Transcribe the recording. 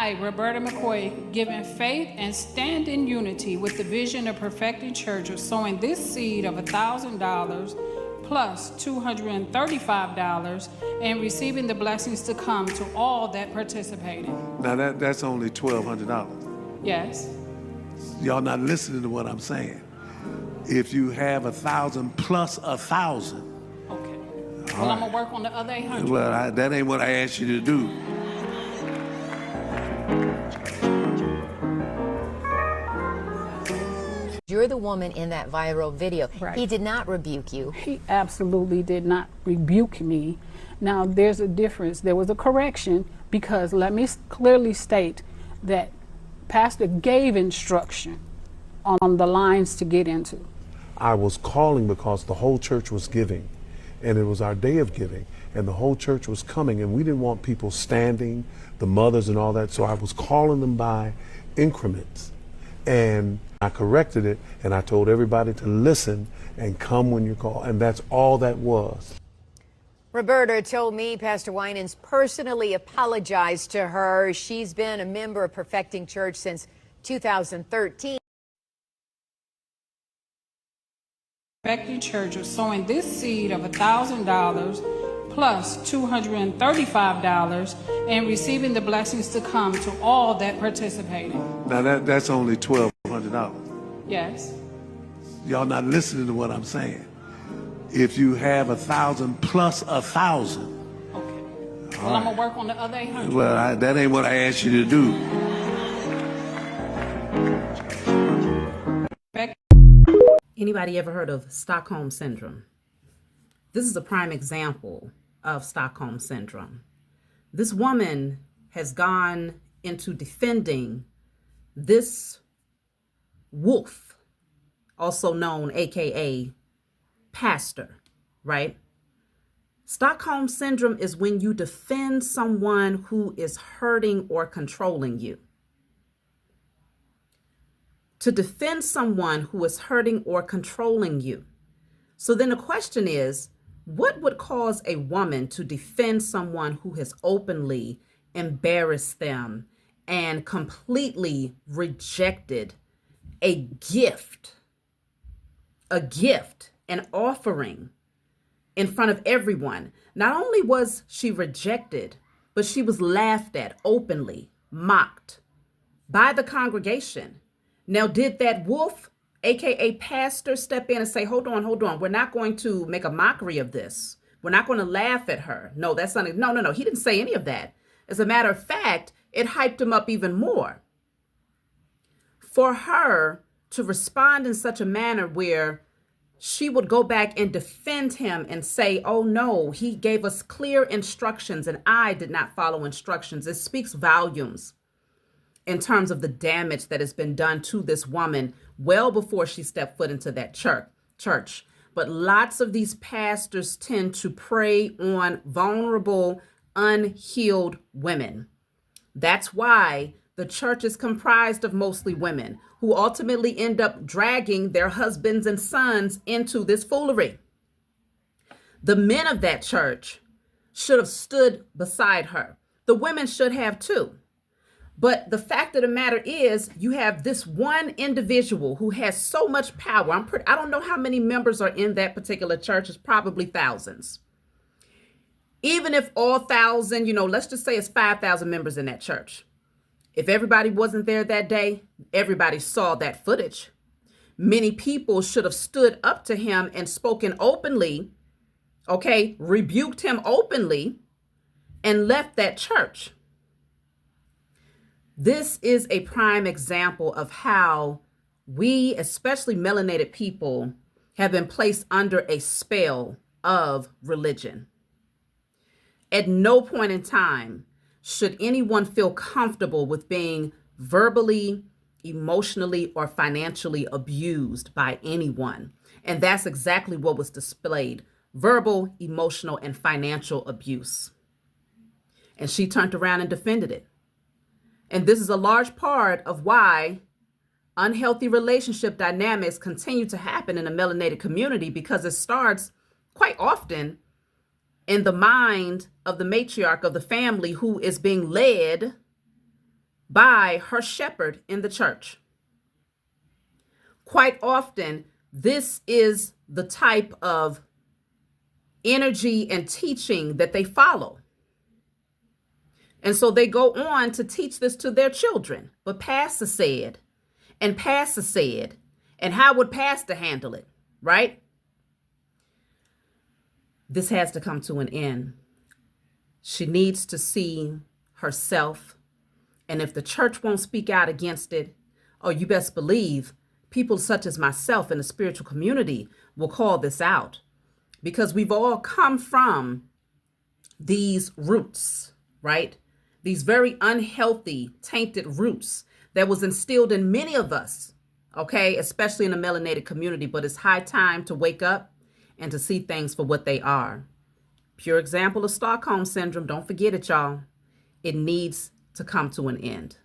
I, Roberta McCoy, given faith and stand in unity with the vision of perfecting church of sowing this seed of $1,000 plus $235 and receiving the blessings to come to all that participated. Now that's only $1,200. Yes. Y'all not listening to what I'm saying. If you have 1,000 plus 1,000. Okay. Well, I'm gonna work on the other 800. Well, that ain't what I asked you to do. You're the woman in that viral video. Right. He did not rebuke you. He absolutely did not rebuke me. Now, there's a difference. There was a correction because let me clearly state that Pastor gave instruction on the lines to get into. I was calling because the whole church was giving, and it was our day of giving, and the whole church was coming, and we didn't want people standing, the mothers and all that, so I was calling them by increments. And I corrected it, and I told everybody to listen and come when you call, and that's all that was. Roberta told me Pastor Winans personally apologized to her. She's been a member of Perfecting Church since 2013. Perfecting Church of sowing this seed of $1,000 plus $235 and receiving the blessings to come to all that participated. Now that's only $1,200. Yes. Y'all not listening to what I'm saying. If you have 1,000 plus 1,000. Okay. Well, I'm gonna work on the other 800. Well, that ain't what I asked you to do. Anybody ever heard of Stockholm Syndrome? This is a prime example of Stockholm Syndrome. This woman has gone into defending this wolf, also known AKA pastor, right? Stockholm Syndrome is when you defend someone who is hurting or controlling you. To defend someone who is hurting or controlling you. So then the question is, what would cause a woman to defend someone who has openly embarrassed them and completely rejected a gift, an offering in front of everyone? Not only was she rejected, but she was laughed at openly, mocked by the congregation. Now, did that wolf, AKA pastor, step in and say, hold on, we're not going to make a mockery of this. We're not going to laugh at her. No, that's not, no. He didn't say any of that. As a matter of fact, it hyped him up even more. For her to respond in such a manner where she would go back and defend him and say, oh no, he gave us clear instructions and I did not follow instructions. It speaks volumes in terms of the damage that has been done to this woman well before she stepped foot into that church. But lots of these pastors tend to prey on vulnerable, unhealed women. That's why the church is comprised of mostly women who ultimately end up dragging their husbands and sons into this foolery. The men of that church should have stood beside her. The women should have too. But the fact of the matter is, you have this one individual who has so much power. I don't know how many members are in that particular church. It's probably thousands. Even if all 1,000, let's just say it's 5,000 members in that church. If everybody wasn't there that day, everybody saw that footage. Many people should have stood up to him and spoken openly, okay, rebuked him openly, and left that church. This is a prime example of how we, especially melanated people, have been placed under a spell of religion. At no point in time should anyone feel comfortable with being verbally, emotionally, or financially abused by anyone. And that's exactly what was displayed: verbal, emotional, and financial abuse. And she turned around and defended it. And this is a large part of why unhealthy relationship dynamics continue to happen in the melanated community, because it starts quite often in the mind of the matriarch of the family, who is being led by her shepherd in the church. Quite often, this is the type of energy and teaching that they follow. And so they go on to teach this to their children. But Pastor said, and Pastor said, and how would Pastor handle it, right? This has to come to an end. She needs to see herself. And if the church won't speak out against it, oh, you best believe people such as myself in the spiritual community will call this out, because we've all come from these roots, right? These very unhealthy, tainted roots that was instilled in many of us, okay, especially in the melanated community. But it's high time to wake up and to see things for what they are. Pure example of Stockholm syndrome. Don't forget it, y'all. It needs to come to an end.